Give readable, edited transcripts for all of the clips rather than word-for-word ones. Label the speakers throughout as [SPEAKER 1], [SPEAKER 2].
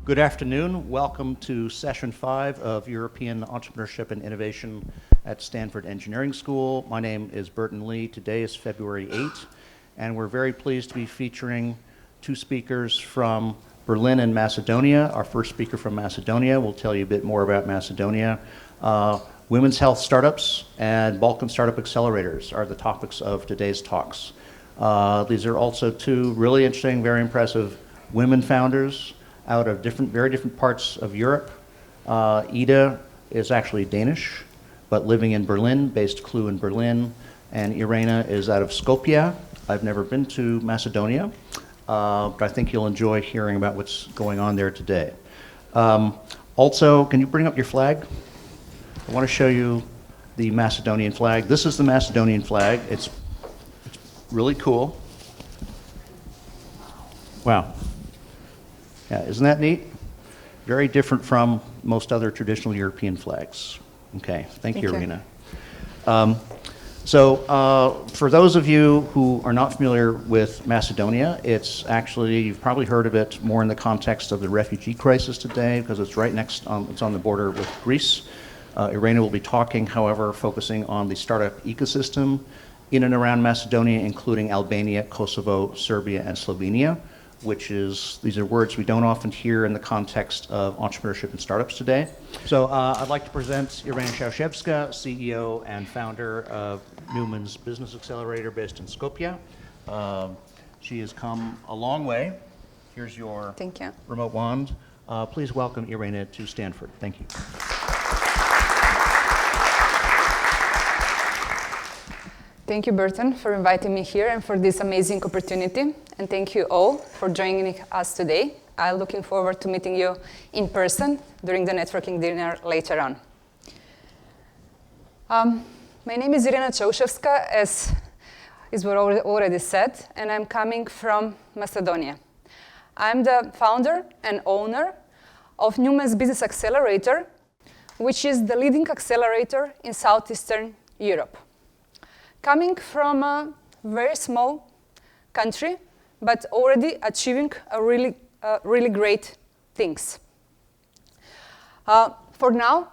[SPEAKER 1] Good afternoon. Welcome to session 5 of European Entrepreneurship and Innovation at Stanford Engineering School. My name is Burton Lee. Today is February 8th, and we're very pleased to be featuring two speakers from Berlin and Macedonia. Our first speaker from Macedonia will tell you a bit more about Macedonia. Women's health startups and Balkan startup accelerators are the topics of today's talks. These are also two really interesting, very impressive women founders out of very different parts of Europe. Ida is actually Danish, but living in Berlin, based CLU in Berlin, and Irena is out of Skopje. I've never been to Macedonia, but I think you'll enjoy hearing about what's going on there today. Also, can you bring up your flag? I want to show you the Macedonian flag. This is the Macedonian flag. It's really cool. Wow. Yeah, isn't that neat? Very different from most other traditional European flags. Okay, thank you, Irena. For those of you who are not familiar with Macedonia, it's actually, you've probably heard of it more in the context of the refugee crisis today, because it's right next, it's on the border with Greece. Irena will be talking, however, focusing on the startup ecosystem in and around Macedonia, including Albania, Kosovo, Serbia, and Slovenia, these are words we don't often hear in the context of entrepreneurship and startups today. So I'd like to present Irena Chaushevska, CEO and founder of NewMan's business accelerator based in Skopje. She has come a long way. Here's your remote wand. Please welcome Irena to Stanford. Thank you.
[SPEAKER 2] Thank you, Burton, for inviting me here and for this amazing opportunity. And thank you all for joining us today. I'm looking forward to meeting you in person during the networking dinner later on. My name is Irena Chaushevska, as is already said, and I'm coming from Macedonia. I'm the founder and owner of NewMan's Business Accelerator, which is the leading accelerator in Southeastern Europe. Coming from a very small country, but already achieving really great things. For now,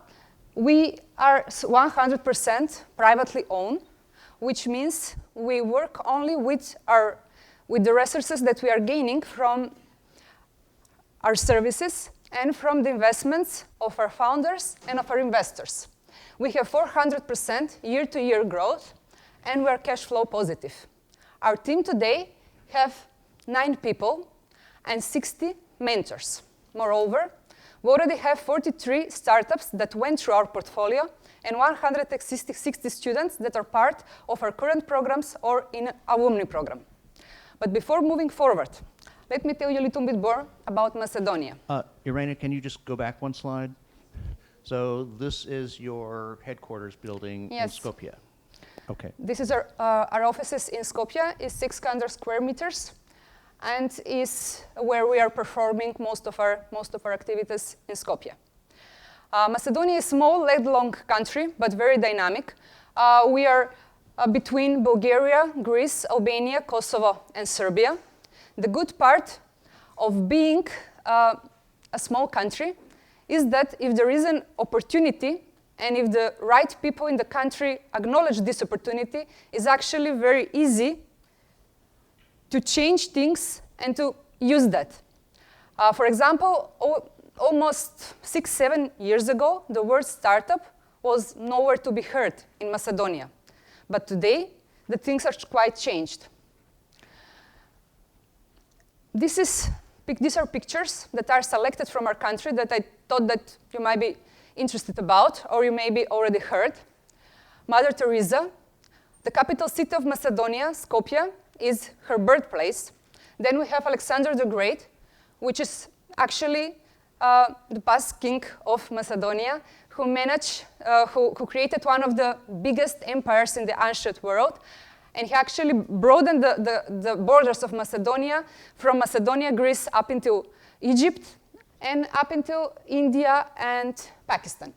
[SPEAKER 2] we are 100% privately owned, which means we work only with the resources that we are gaining from our services and from the investments of our founders and of our investors. We have 400% year-to-year growth, and we're cash flow positive. Our team today have 9 people and 60 mentors. Moreover, we already have 43 startups that went through our portfolio and 160 students that are part of our current programs or in alumni program. But before moving forward, let me tell you a little bit more about Macedonia.
[SPEAKER 1] Irena, can you just go back one slide? So this is your headquarters building in Skopje. Okay.
[SPEAKER 2] This is our offices in Skopje, is 600 square meters, and is where we are performing most of our activities in Skopje. Macedonia is a small, landlocked country, but very dynamic. We are between Bulgaria, Greece, Albania, Kosovo, and Serbia. The good part of being a small country is that if there is an opportunity, and if the right people in the country acknowledge this opportunity, it's actually very easy to change things and to use that. For example, almost 6-7 years ago, the word startup was nowhere to be heard in Macedonia. But today, the things are quite changed. These are pictures that are selected from our country that I thought that you might be interested about, or you maybe already heard. Mother Teresa, the capital city of Macedonia, Skopje, is her birthplace. Then we have Alexander the Great, which is actually the past king of Macedonia, who created one of the biggest empires in the ancient world. And he actually broadened the borders of Macedonia from Macedonia, Greece, up into Egypt, and up until India and Pakistan.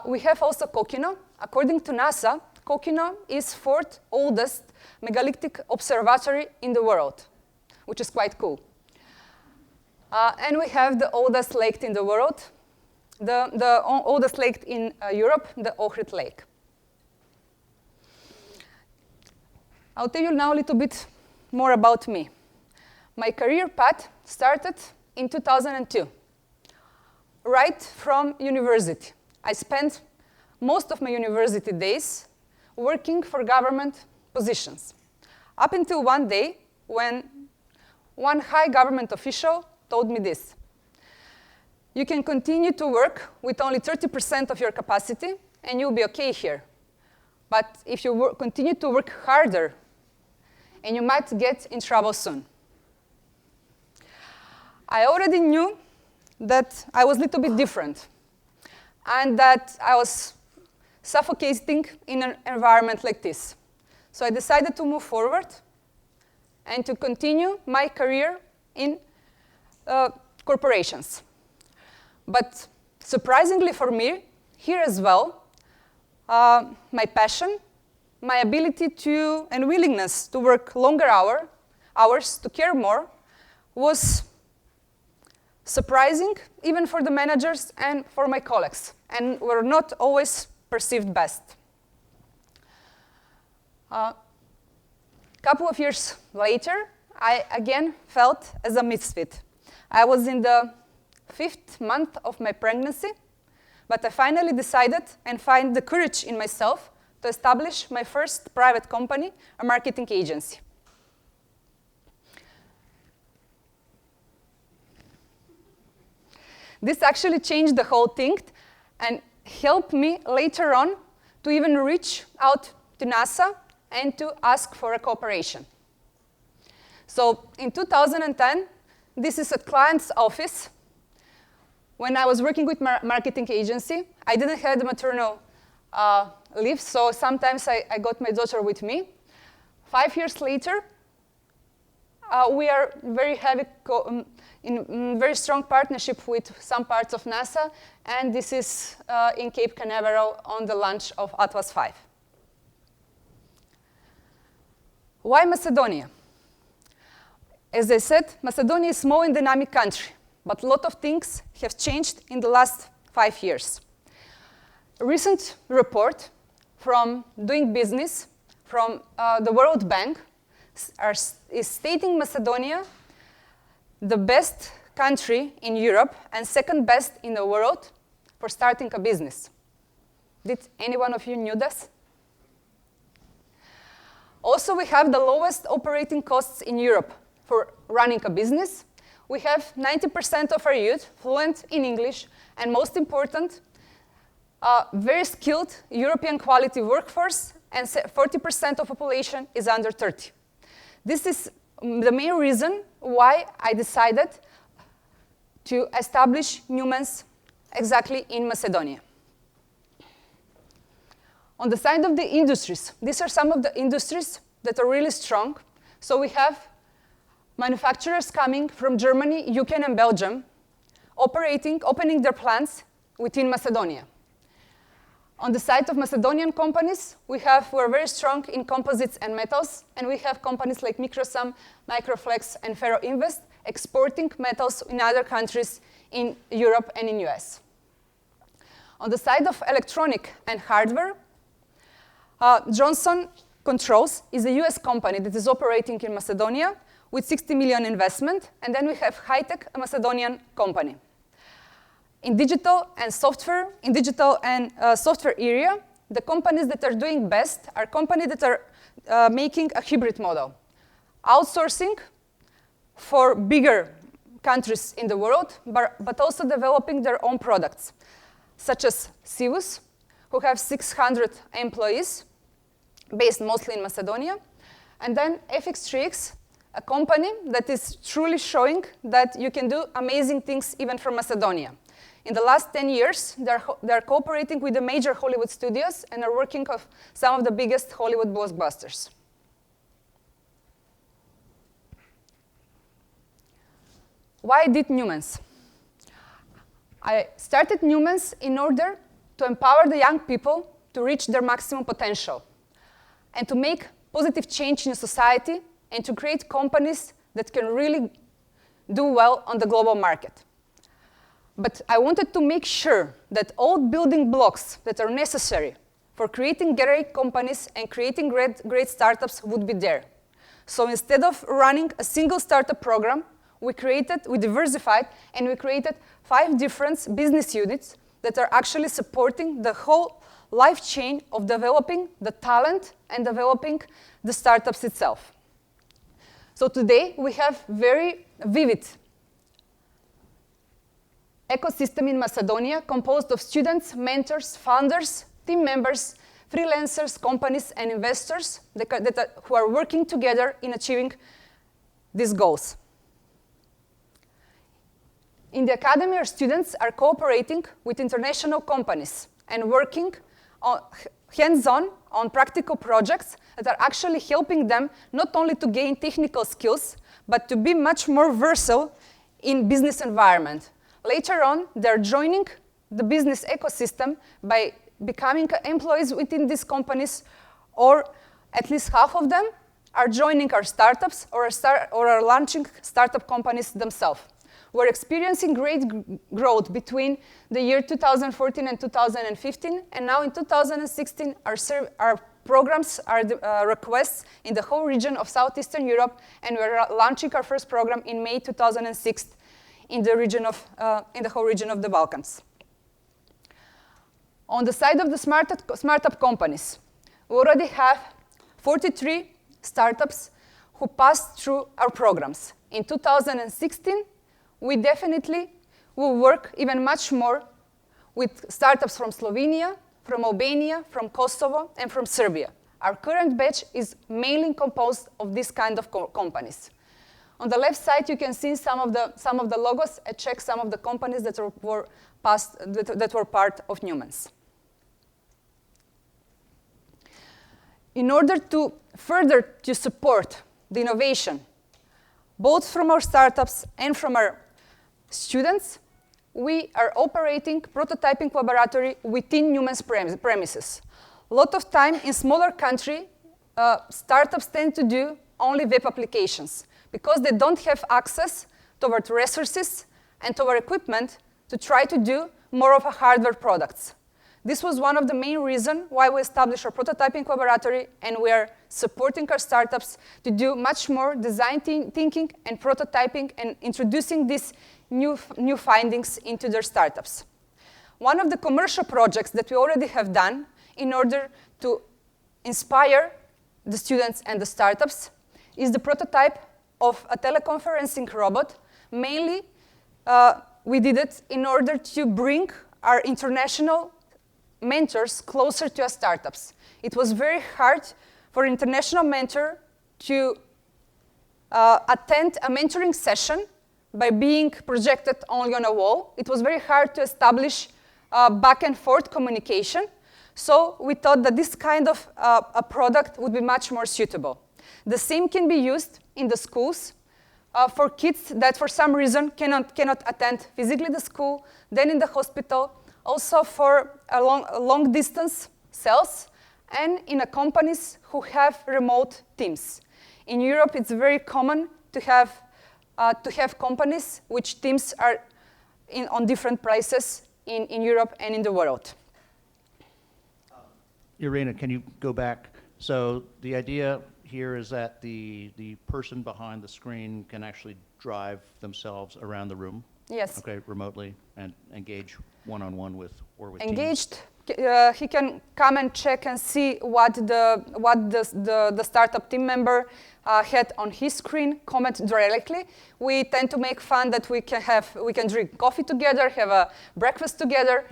[SPEAKER 2] We have also Kokino. According to NASA, Kokino is 4th oldest megalithic observatory in the world, which is quite cool. And we have the oldest lake in the world, the oldest lake in Europe, the Ohrid Lake. I'll tell you now a little bit more about me. My career path started in 2002, right from university. I spent most of my university days working for government positions, up until one day when one high government official told me this: you can continue to work with only 30% of your capacity and you'll be okay here. But if you continue to work harder, and you might get in trouble soon. I already knew that I was a little bit different and that I was suffocating in an environment like this. So I decided to move forward and to continue my career in corporations. But surprisingly for me, here as well, my passion, my ability to, and willingness to work longer hours, to care more, was surprising even for the managers and for my colleagues, and were not always perceived best. A couple of years later, I again felt as a misfit. I was in the 5th month of my pregnancy, but I finally decided and find the courage in myself to establish my first private company, a marketing agency. This actually changed the whole thing and helped me later on to even reach out to NASA and to ask for a cooperation. So in 2010, this is a client's office. When I was working with marketing agency, I didn't have the maternal leave, so sometimes I got my daughter with me. 5 years later, we are very heavy in very strong partnership with some parts of NASA, and this is in Cape Canaveral on the launch of Atlas V. Why Macedonia? As I said, Macedonia is a small and dynamic country, but a lot of things have changed in the last 5 years. A recent report from Doing Business from the World Bank is stating Macedonia the best country in Europe and second best in the world for starting a business. Did any one of you knew this? Also, we have the lowest operating costs in Europe for running a business. We have 90% of our youth fluent in English, and most important, very skilled European quality workforce, and 40% of population is under 30. This is the main reason why I decided to establish NewMan's exactly in Macedonia. On the side of the industries, these are some of the industries that are really strong. So we have manufacturers coming from Germany, UK, and Belgium, opening their plants within Macedonia. On the side of Macedonian companies, we're very strong in composites and metals, and we have companies like Microsam, Microflex, and Ferroinvest exporting metals in other countries in Europe and in US. On the side of electronic and hardware, Johnson Controls is a US company that is operating in Macedonia with 60 million investment, and then we have Hitech, a Macedonian company. In digital and software area, the companies that are doing best are companies that are making a hybrid model, outsourcing for bigger countries in the world, but also developing their own products, such as Sivus, who have 600 employees, based mostly in Macedonia, and then FX3X, a company that is truly showing that you can do amazing things even from Macedonia. In the last 10 years, they're cooperating with the major Hollywood studios and are working on some of the biggest Hollywood blockbusters. Why did NewMan's? I started NewMan's in order to empower the young people to reach their maximum potential and to make positive change in society and to create companies that can really do well on the global market. But I wanted to make sure that all building blocks that are necessary for creating great companies and creating great startups would be there. So instead of running a single startup program, we diversified, and we created 5 different business units that are actually supporting the whole life chain of developing the talent and developing the startups itself. So today we have very vivid ecosystem in Macedonia composed of students, mentors, founders, team members, freelancers, companies, and investors who are working together in achieving these goals. In the academy, our students are cooperating with international companies and working hands-on on practical projects that are actually helping them not only to gain technical skills, but to be much more versatile in business environment. Later on, they're joining the business ecosystem by becoming employees within these companies, or at least half of them are joining our startups or are launching startup companies themselves. We're experiencing great growth between the year 2014 and 2015, and now in 2016, our programs are requests in the whole region of Southeastern Europe, and we're launching our first program in May 2006 in the whole region of the Balkans. On the side of the startup companies, we already have 43 startups who passed through our programs. In 2016, we definitely will work even much more with startups from Slovenia, from Albania, from Kosovo, and from Serbia. Our current batch is mainly composed of this kind of companies. On the left side, you can see some of the logos and check some of the companies that were part of NewMan's. In order to further support the innovation, both from our startups and from our students, we are operating prototyping laboratory within NewMan's premises. A lot of time in smaller country, startups tend to do only web applications because they don't have access toward resources and toward equipment to try to do more of a hardware products. This was one of the main reasons why we established our prototyping laboratory, and we are supporting our startups to do much more design thinking and prototyping and introducing these new findings into their startups. One of the commercial projects that we already have done in order to inspire the students and the startups is the prototype of a teleconferencing robot. Mainly, we did it in order to bring our international mentors closer to our startups. It was very hard for an international mentor to attend a mentoring session by being projected only on a wall. It was very hard to establish back and forth communication. So we thought that this kind of a product would be much more suitable. The same can be used in the schools for kids that for some reason cannot attend physically the school, then in the hospital, also for long distance sales, and in companies who have remote teams. In Europe, it's very common to have companies which teams are on different places in Europe and in the world.
[SPEAKER 1] Irena, can you go back? So the idea here is that the person behind the screen can actually drive themselves around the room.
[SPEAKER 2] Yes.
[SPEAKER 1] Okay, remotely, and engage one-on-one with
[SPEAKER 2] engaged. He can come and check and see what the startup team member had on his screen, comment directly. We tend to make fun that we can drink coffee together, have a breakfast together.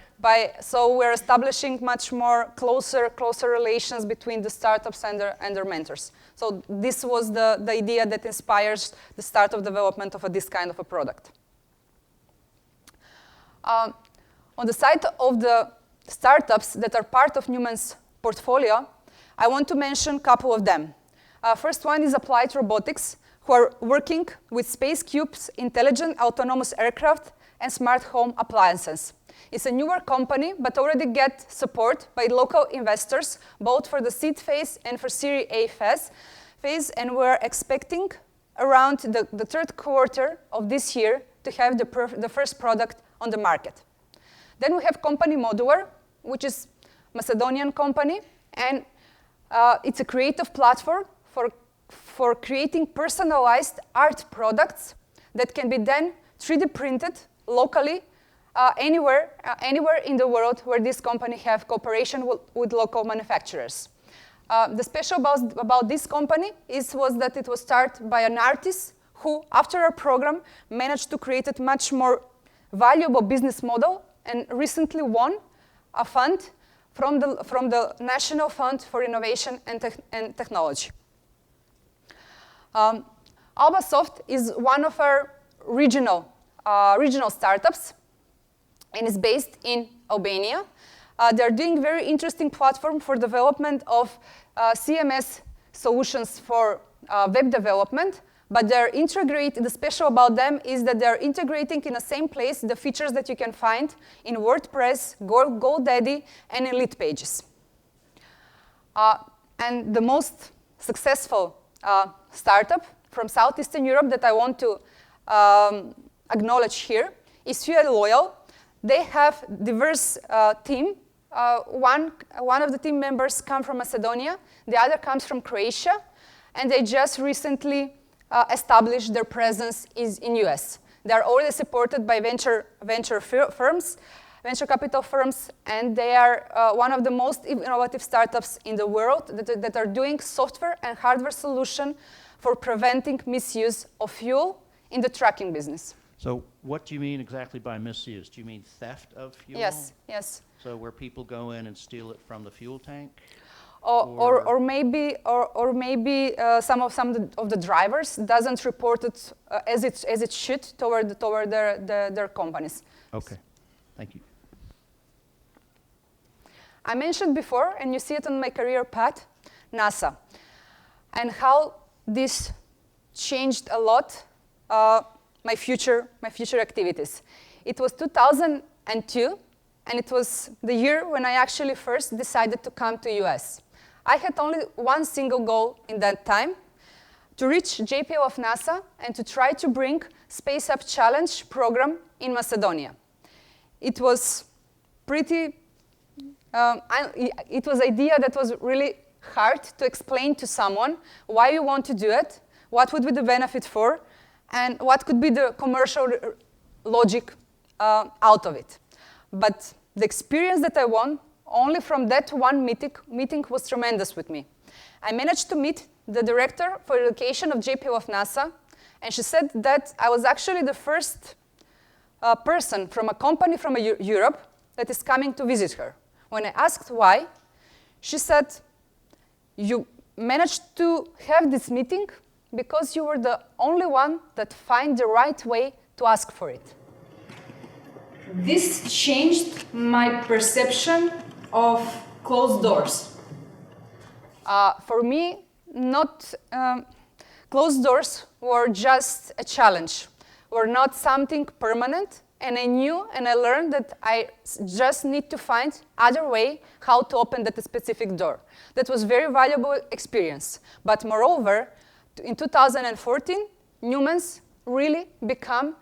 [SPEAKER 2] So we're establishing much more closer relations between the startups and their mentors. So this was the idea that inspires the start of development of this kind of a product. On the side of the startups that are part of NewMan's portfolio, I want to mention a couple of them. First one is Applied Robotics, who are working with Space Cube's intelligent autonomous aircraft and smart home appliances. It's a newer company, but already get support by local investors, both for the seed phase and for Series A phase, and we're expecting around the third quarter of this year to have the first product on the market. Then we have company Modular, which is a Macedonian company, and it's a creative platform for creating personalized art products that can be then 3D printed locally anywhere in the world where this company have cooperation with local manufacturers. The special about this company was that it was started by an artist who, after our program, managed to create a much more valuable business model and recently won a fund from the National Fund for Innovation and Technology. Albasoft is one of our regional startups and is based in Albania. They're doing very interesting platform for development of CMS solutions for web development, but they're integrated. The special about them is that they're integrating in the same place the features that you can find in WordPress, GoDaddy, and Elite Pages. And the most successful startup from Southeastern Europe that I want to acknowledge here is Fuel Loyal. They have diverse team. One of the team members come from Macedonia, the other comes from Croatia, and they just recently established their presence in US. They are already supported by venture capital firms, and they are one of the most innovative startups in the world that are doing software and hardware solution for preventing misuse of fuel in the trucking business.
[SPEAKER 1] So what do you mean exactly by misuse? Do you mean theft of fuel?
[SPEAKER 2] Yes, yes.
[SPEAKER 1] So where people go in and steal it from the fuel tank?
[SPEAKER 2] Or maybe some of the drivers doesn't report it as it should toward their companies.
[SPEAKER 1] Okay, thank you.
[SPEAKER 2] I mentioned before, and you see it on my career path, NASA, and how this changed a lot my future activities. It was 2002, and it was the year when I actually first decided to come to US. I had only one single goal in that time, to reach JPL of NASA and to try to bring Space Up Challenge program in Macedonia. It was pretty, it was an idea that was really hard to explain to someone why you want to do it, what would be the benefit for, and what could be the commercial logic out of it. But the experience that I won only from that one meeting was tremendous with me. I managed to meet the director for education of JPL of NASA, and she said that I was actually the first person from a company from Europe that is coming to visit her. When I asked why, she said, "You managed to have this meeting because you were the only one that found the right way to ask for it." This changed my perception of closed doors. For me, closed doors were just a challenge, were not something permanent, and I knew and I learned that I just need to find other way how to open that specific door. That was very valuable experience. But moreover, in 2014, NewMan's really became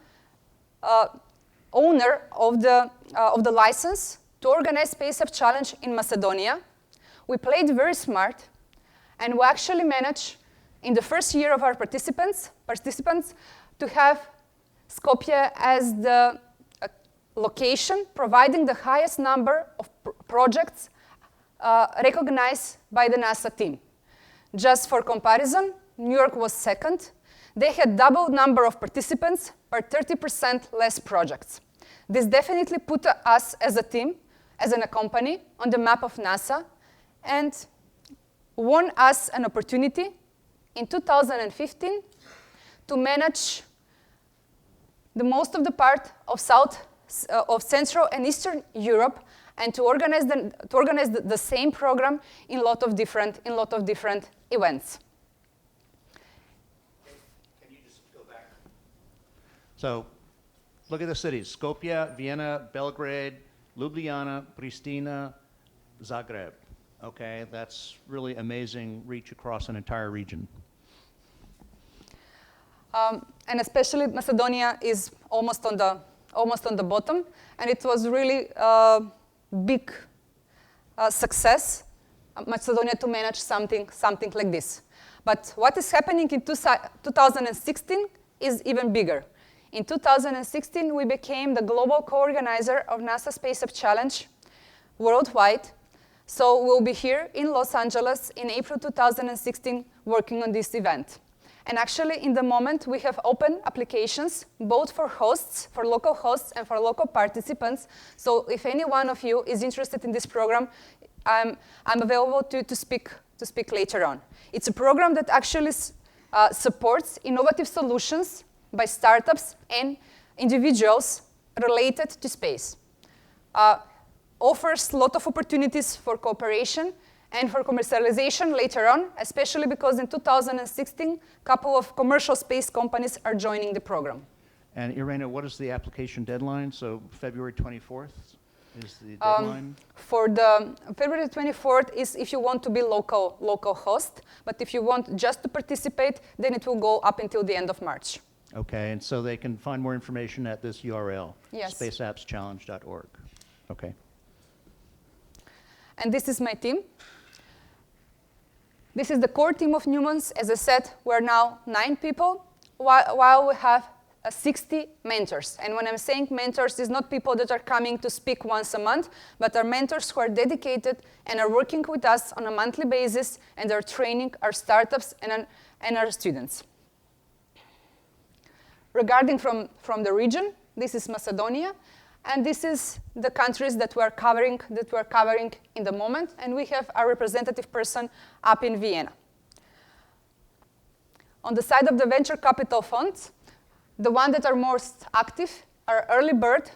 [SPEAKER 2] owner of the license to organize Space Up Challenge in Macedonia. We played very smart, and we actually managed, in the first year of our participants to have Skopje as the location providing the highest number of projects recognized by the NASA team. Just for comparison, New York was second. They had double number of participants, but 30% less projects. This definitely put us as a team, as a company, on the map of NASA, and won us an opportunity in 2015 to manage the most of the part of Central and Eastern Europe, and to organize the same program in a lot of different events.
[SPEAKER 1] Can you just go back? So, look at the cities: Skopje, Vienna, Belgrade, Ljubljana, Pristina, Zagreb. Okay, that's really amazing reach across an entire region.
[SPEAKER 2] And especially Macedonia is almost on the bottom, and it was really a big success, Macedonia, to manage something like this. But what is happening in 2016 is even bigger. In 2016, we became the global co-organizer of NASA Space Up Challenge worldwide. So we'll be here in Los Angeles in April 2016 working on this event. And actually, in the moment, we have open applications, both for hosts, for local hosts, and for local participants. So if any one of you is interested in this program, I'm available to speak later on. It's a program that actually supports innovative solutions by startups and individuals related to space. Offers a lot of opportunities for cooperation and for commercialization later on, especially because in 2016, a couple of commercial space companies are joining the program.
[SPEAKER 1] And Irena, what is the application deadline? So February 24th is the deadline?
[SPEAKER 2] For the February 24th is if you want to be local host, but if you want just to participate, then it will go up until the end of March.
[SPEAKER 1] Okay, and so they can find more information at this URL,
[SPEAKER 2] yes.
[SPEAKER 1] spaceappschallenge.org. Okay.
[SPEAKER 2] And this is my team. This is the core team of NewMan's. As I said, we're now 9 people, while we have 60 mentors. And when I'm saying mentors, it's not people that are coming to speak once a month, but are mentors who are dedicated and are working with us on a monthly basis, and are training our startups and our students. Regarding from the region, this is Macedonia, and this is the countries that we're covering in the moment, and we have our representative person up in Vienna. On the side of the venture capital funds, the ones that are most active are Early Bird,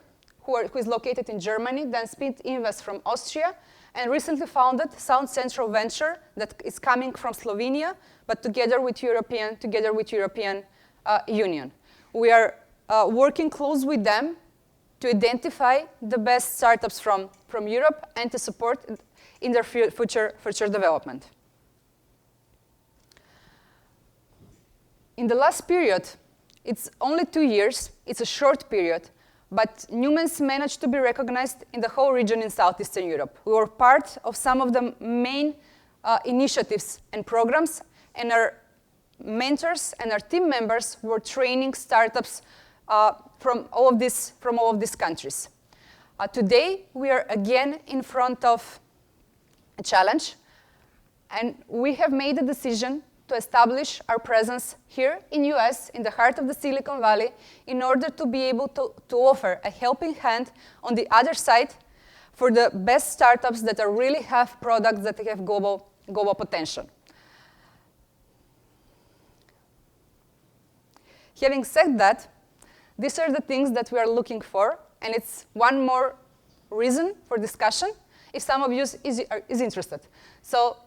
[SPEAKER 2] who is located in Germany, then Speed Invest from Austria, and recently founded Sound Central Venture that is coming from Slovenia, but together with European Union. We are working close with them to identify the best startups from Europe and to support in their future development. In the last period, it's only 2 years, it's a short period, but NewMan's managed to be recognized in the whole region in Southeastern Europe. We were part of some of the main initiatives and programs, and our mentors and our team members were training startups from all of these countries. Today, we are again in front of a challenge, and we have made a decision to establish our presence here in US, in the heart of the Silicon Valley, in order to be able to offer a helping hand on the other side for the best startups that really have products that have global potential. Having said that, these are the things that we are looking for, and it's one more reason for discussion if some of you is interested. So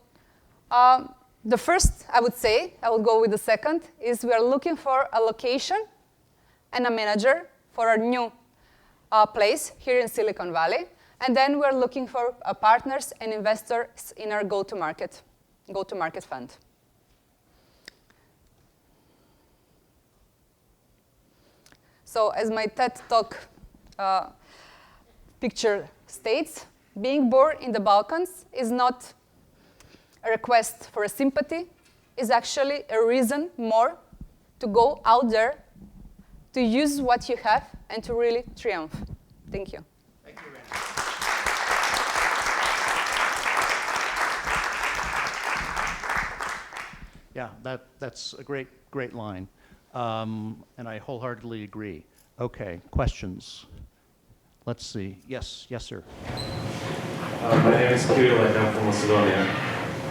[SPEAKER 2] the first, I would say, I will go with the second, is we are looking for a location and a manager for our new place here in Silicon Valley, and then we're looking for partners and investors in our go-to-market fund. So as my TED Talk picture states, being born in the Balkans is not a request for a sympathy, is actually a reason more to go out there, to use what you have, and to really triumph. Thank you.
[SPEAKER 1] Thank you, Irena. Yeah, that's a great line. And I wholeheartedly agree. Okay, questions? Let's see. Yes, sir.
[SPEAKER 3] My name is Kirill, I come from Macedonia,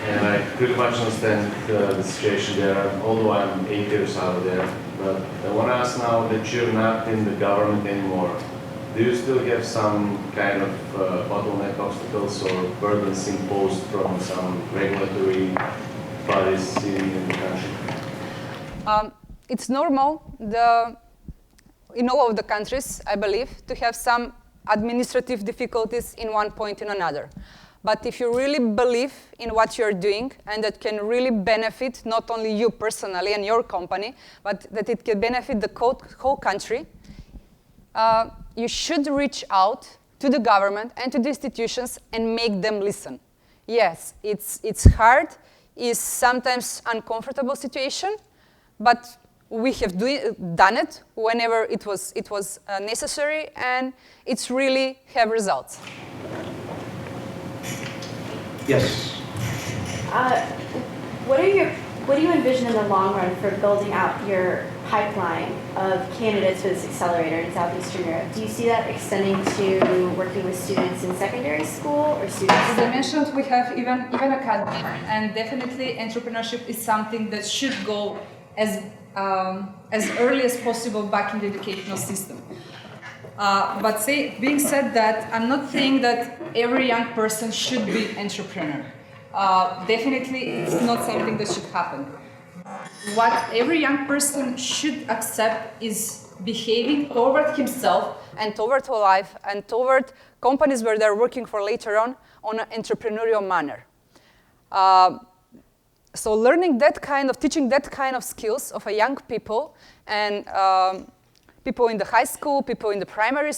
[SPEAKER 3] and I pretty much understand the situation there, although I'm 8 years out there. But I want to ask now that you're not in the government anymore, do you still have some kind of bottleneck obstacles or burdens imposed from some regulatory bodies in the country?
[SPEAKER 2] It's normal in all of the countries, I believe, to have some administrative difficulties in one point or another. But if you really believe in what you're doing and that can really benefit not only you personally and your company, but that it can benefit the whole country, you should reach out to the government and to the institutions and make them listen. Yes, it's hard, it's sometimes uncomfortable situation, but we have done it whenever it was necessary, and it's really have results.
[SPEAKER 1] Yes.
[SPEAKER 4] What do you envision in the long run for building out your pipeline of candidates for this accelerator in Southeastern Europe? Do you see that extending to working with students in secondary school or students?
[SPEAKER 2] As I mentioned, we have even academy, and definitely entrepreneurship is something that should go as early as possible back in the educational system. But being said that, I'm not saying that every young person should be entrepreneur. Definitely, it's not something that should happen. What every young person should accept is behaving toward himself and toward life and toward companies where they're working for later on an entrepreneurial manner. So teaching that kind of skills of a young people and people in the high school, people in the primary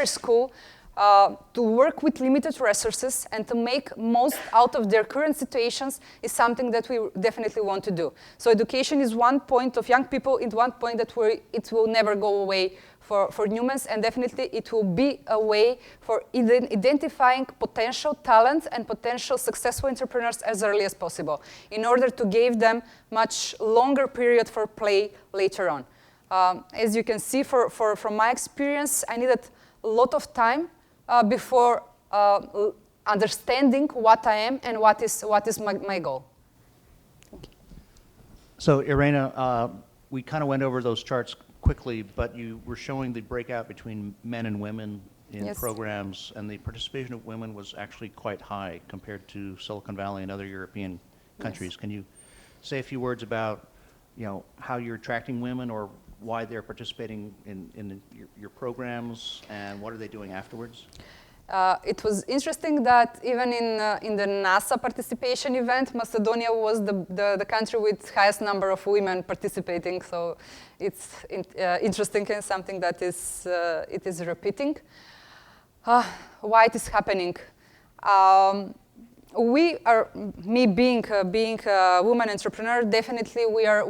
[SPEAKER 2] school, to work with limited resources and to make most out of their current situations is something that we definitely want to do. So education is one point of young people, in one point that it will never go away for NewMan's, and definitely it will be a way for identifying potential talents and potential successful entrepreneurs as early as possible, in order to give them much longer period for play later on. As you can see, from my experience, I needed a lot of time before understanding what I am and what is my goal.
[SPEAKER 1] So Irena, we kind of went over those charts quickly, but you were showing the breakout between men and women in
[SPEAKER 2] Yes.
[SPEAKER 1] programs, and the participation of women was actually quite high compared to Silicon Valley and other European countries.
[SPEAKER 2] Yes.
[SPEAKER 1] Can you say a few words about, how you're attracting women, or why they're participating in your programs, and what are they doing afterwards?
[SPEAKER 2] It was interesting that even in the NASA participation event, Macedonia was the country with highest number of women participating. So it's interesting and something that it is repeating. Why it is happening? Me being a woman entrepreneur, definitely we are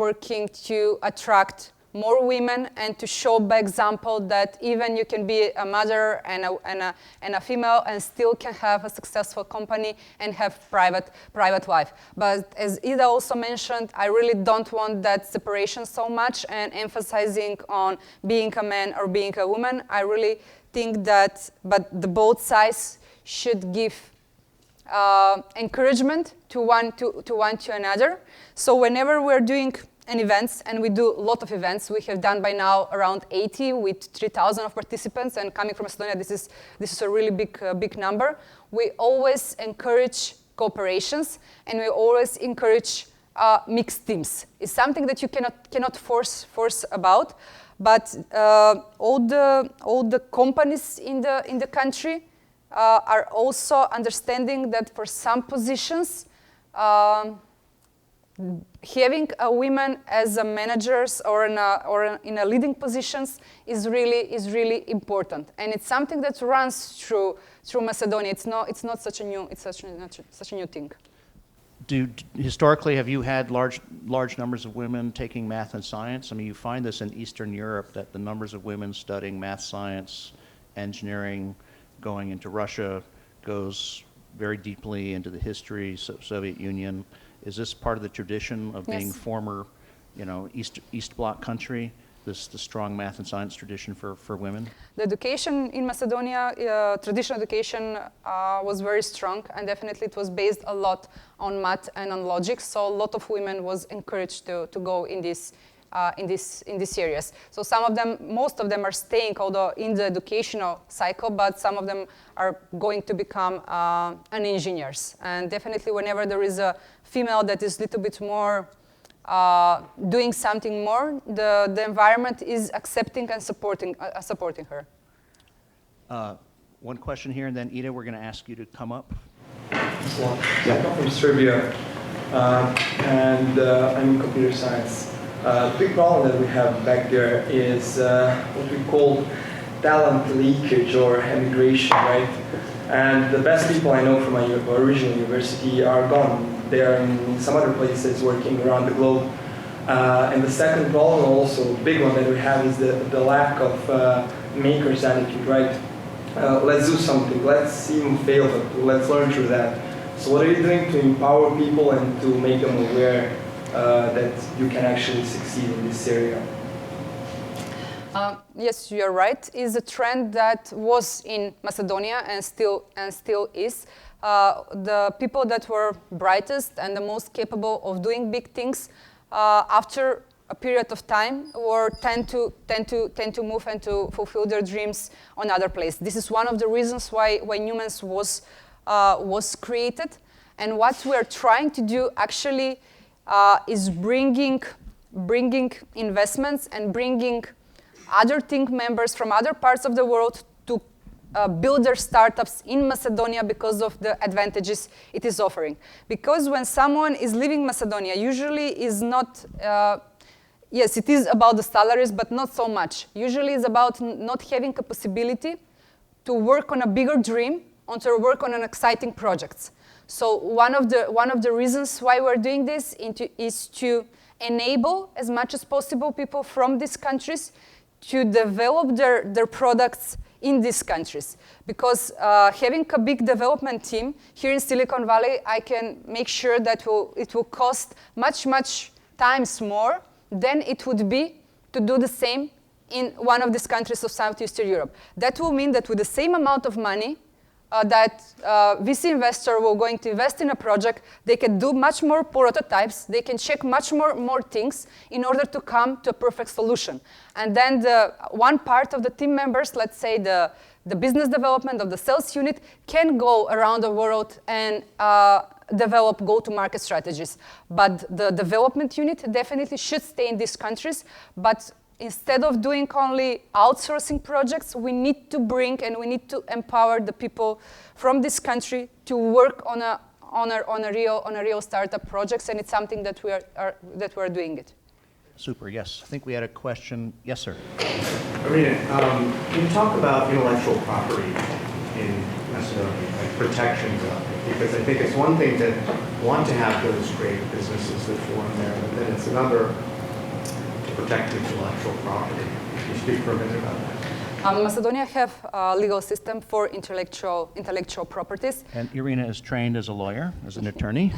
[SPEAKER 2] working to attract more women and to show by example that even you can be a mother and a female and still can have a successful company and have private life. But as Ida also mentioned, I really don't want that separation so much and emphasizing on being a man or being a woman. I really think that, but the both sides should give encouragement to one to another. So whenever we're doing an events, and we do a lot of events, we have done by now around 80 with 3,000 of participants, and coming from Estonia, this is a really big number. We always encourage cooperations, and we always encourage mixed teams. It's something that you cannot force about, but all the companies in the country are also understanding that for some positions, having a women as a managers or in a leading positions is really important, and it's something that runs through Macedonia. It's not such a new thing.
[SPEAKER 1] Historically, have you had large numbers of women taking math and science? I mean, you find this in Eastern Europe, that the numbers of women studying math, science, engineering, going into Russia goes very deeply into the history, Soviet Union. Is this part of the tradition of being
[SPEAKER 2] Yes.
[SPEAKER 1] former, East Bloc country, the strong math and science tradition for women?
[SPEAKER 2] The education in Macedonia, traditional education, was very strong, and definitely it was based a lot on math and on logic. So a lot of women was encouraged to go in these areas. So most of them are staying, although in the educational cycle, but some of them are going to become an engineers. And definitely, whenever there is a female that is a little bit more doing something more, the environment is accepting and supporting her.
[SPEAKER 1] one question here, and then Ida, we're going to ask you to come up.
[SPEAKER 5] Yeah, I come from Serbia, and I'm in computer science. The big problem that we have back there is what we call talent leakage or emigration, right? And the best people I know from my original university are gone. They are in some other places working around the globe. And the second problem, also big one that we have, is the lack of maker's attitude, right? Let's do something, let's even fail, but let's learn through that. So what are you doing to empower people and to make them aware that you can actually succeed in this area?
[SPEAKER 2] Yes, you're right. It's a trend that was in Macedonia and still is. The people that were brightest and the most capable of doing big things, after a period of time, tend to move and to fulfill their dreams on other places. This is one of the reasons why NewMan's was created, and what we're trying to do actually is bringing investments and bringing other team members from other parts of the world to build their startups in Macedonia because of the advantages it is offering. Because when someone is leaving Macedonia, usually is not, yes, it is about the salaries, but not so much. Usually it's about not having a possibility to work on a bigger dream, or to work on an exciting projects. So one of the reasons why we're doing this is to enable as much as possible people from these countries to develop their products in these countries. Because having a big development team here in Silicon Valley, I can make sure that it will cost much times more than it would be to do the same in one of these countries of Southeastern Europe. That will mean that with the same amount of money that VC investor will going to invest in a project, they can do much more prototypes, they can check much more things in order to come to a perfect solution. And then the one part of the team members, let's say the business development of the sales unit, can go around the world and develop go-to-market strategies. But the development unit definitely should stay in these countries, but instead of doing only outsourcing projects, we need to bring and we need to empower the people from this country to work on a real startup projects, and it's something that we are doing it.
[SPEAKER 1] Super. Yes, I think we had a question. Yes, sir.
[SPEAKER 6] Irena, can you talk about intellectual property in Macedonia, like protections of it? Because I think it's one thing to want to have those great businesses that form there, but then it's another protect intellectual property. Can you speak for a minute about that?
[SPEAKER 2] Macedonia have a legal system for intellectual properties.
[SPEAKER 1] And Irena is trained as a lawyer, as an attorney.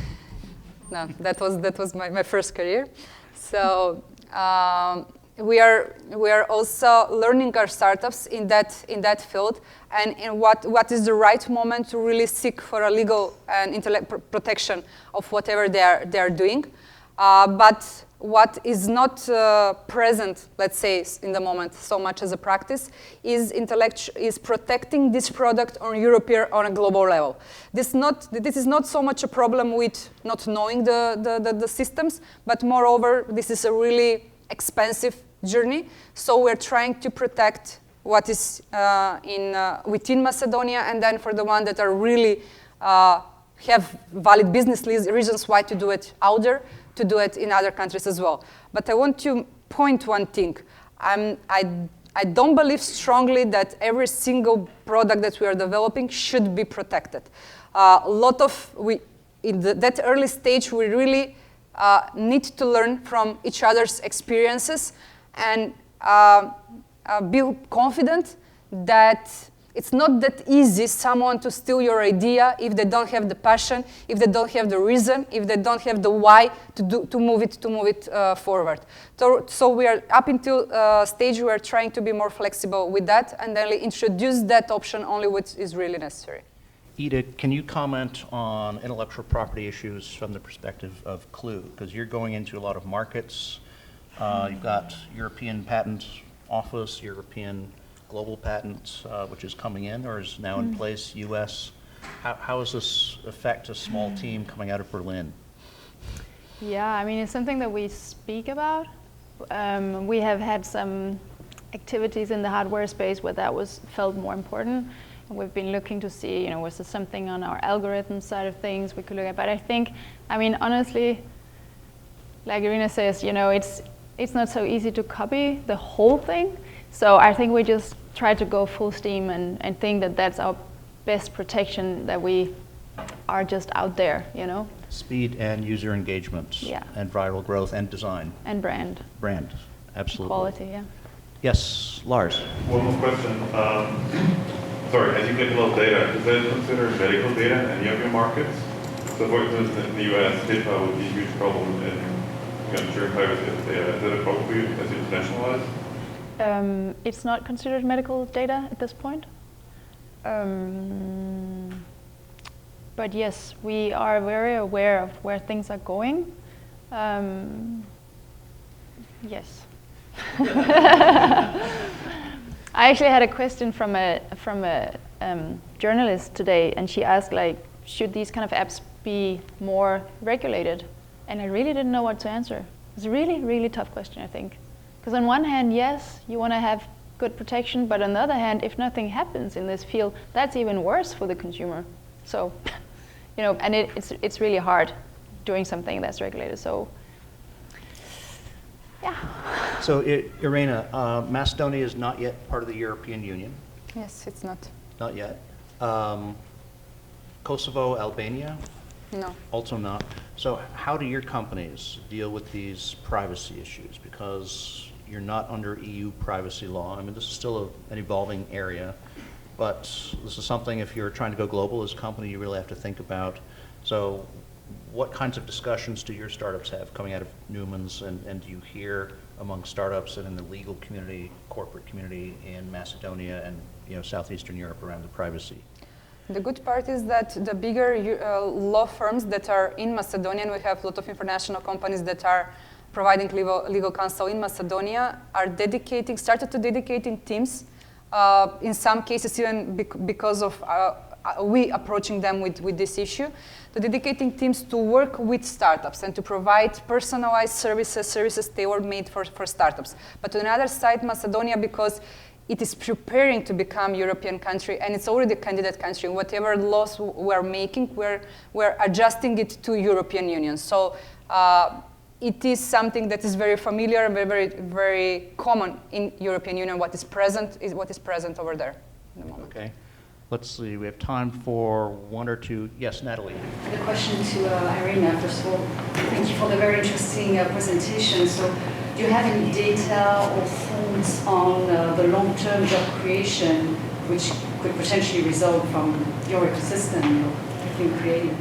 [SPEAKER 2] No, that was my first career. So we are also learning our startups in that field, and in what is the right moment to really seek for a legal and intellectual protection of whatever they are doing. But what is not present, let's say, in the moment so much as a practice is protecting this product on European, on a global level. This is not so much a problem with not knowing the systems, but moreover, this is a really expensive journey. So we're trying to protect what is within Macedonia, and then for the one that are really have valid business reasons why to do it out there, to do it in other countries as well. But I want to point one thing. I don't believe strongly that every single product that we are developing should be protected. In that early stage, we really need to learn from each other's experiences and be confident that it's not that easy someone to steal your idea if they don't have the passion, if they don't have the reason, if they don't have the why to move it forward. So we are up until stage we are trying to be more flexible with that and then introduce that option only what is really necessary.
[SPEAKER 1] Ida, can you comment on intellectual property issues from the perspective of Clue? Because you're going into a lot of markets. You've got European Patent Office, European Global Patents, which is coming in or is now in place, US. How does this affect a small team coming out of Berlin?
[SPEAKER 7] Yeah, I mean, it's something that we speak about. We have had some activities in the hardware space where that was felt more important. We've been looking to see, was there something on our algorithm side of things we could look at? But I think, honestly, like Irena says, it's not so easy to copy the whole thing. So I think we just try to go full steam and think that that's our best protection, that we are just out there,
[SPEAKER 1] Speed and user engagement.
[SPEAKER 7] Yeah.
[SPEAKER 1] And viral growth and design.
[SPEAKER 7] And brand.
[SPEAKER 1] Brand, absolutely.
[SPEAKER 7] Quality, yeah.
[SPEAKER 1] Yes, Lars.
[SPEAKER 8] One more question. Sorry, as you collect a lot of data, is that considered medical data in any of your markets? So for instance, in the US, HIPAA would be a huge problem in ensuring privacy of data. Is that a problem for you as you internationalize?
[SPEAKER 7] It's not considered medical data at this point. But yes, we are very aware of where things are going. Yes. I actually had a question from a journalist today, and she asked, should these kind of apps be more regulated? And I really didn't know what to answer. It's a really, really tough question, I think. Because on one hand, yes, you want to have good protection, but on the other hand, if nothing happens in this field, that's even worse for the consumer. So, and it's really hard doing something that's regulated. So, yeah.
[SPEAKER 1] So, Irena, Macedonia is not yet part of the European Union.
[SPEAKER 2] Yes, it's not.
[SPEAKER 1] Not yet. Kosovo, Albania?
[SPEAKER 2] No.
[SPEAKER 1] Also not. So how do your companies deal with these privacy issues? Because you're not under EU privacy law. This is still an evolving area, but this is something, if you're trying to go global as a company, you really have to think about. So what kinds of discussions do your startups have coming out of NewMan's, and do you hear among startups and in the legal community, corporate community in Macedonia and Southeastern Europe around the privacy?
[SPEAKER 2] The good part is that the bigger law firms that are in Macedonia, and we have a lot of international companies that are providing legal counsel in Macedonia, are started to dedicating teams, in some cases even because of we approaching them with this issue, the dedicating teams to work with startups and to provide personalized services tailor-made for startups. But on the other side, Macedonia, because it is preparing to become European country, and it's already a candidate country. Whatever laws we're making, we're adjusting it to European Union. So it is something that is very familiar, very, very, very common in European Union. What is present is what is present over there at the moment.
[SPEAKER 1] Okay. Let's see, we have time for one or two. Yes, Natalie.
[SPEAKER 9] The question to Irena, first of all, thank you for the very interesting presentation. So do you have any data or thoughts on the long-term job creation which could potentially result from your ecosystem you're creating?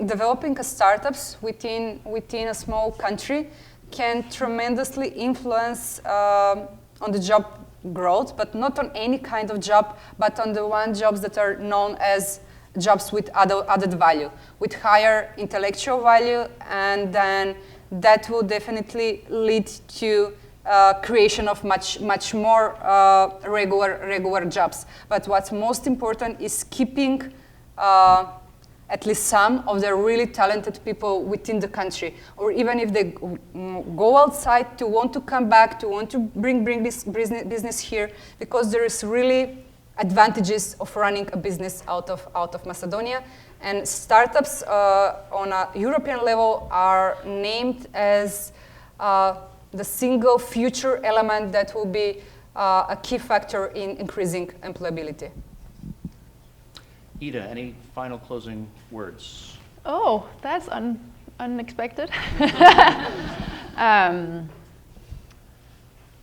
[SPEAKER 2] Developing startups within a small country can tremendously influence on the job growth, but not on any kind of job, but on the jobs that are known as jobs with added value, with higher intellectual value, and then that will definitely lead to creation of much more regular jobs. But what's most important is keeping at least some of the really talented people within the country, or even if they go outside to want to come back, to want to bring this business here, because there is really advantages of running a business out of Macedonia. And startups on a European level are named as the single future element that will be a key factor in increasing employability.
[SPEAKER 1] Ida, any final closing words?
[SPEAKER 7] Oh, that's unexpected.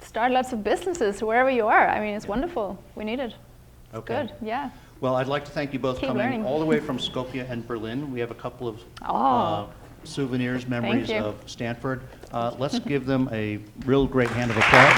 [SPEAKER 7] Start lots of businesses wherever you are. It's wonderful. We need it. It's
[SPEAKER 1] Okay.
[SPEAKER 7] good, yeah.
[SPEAKER 1] Well, I'd like to thank you both
[SPEAKER 7] Keep
[SPEAKER 1] coming
[SPEAKER 7] learning.
[SPEAKER 1] all the way from Skopje and Berlin. We have a couple of souvenirs, memories
[SPEAKER 7] you.
[SPEAKER 1] of Stanford. Let's give them a real great hand of applause.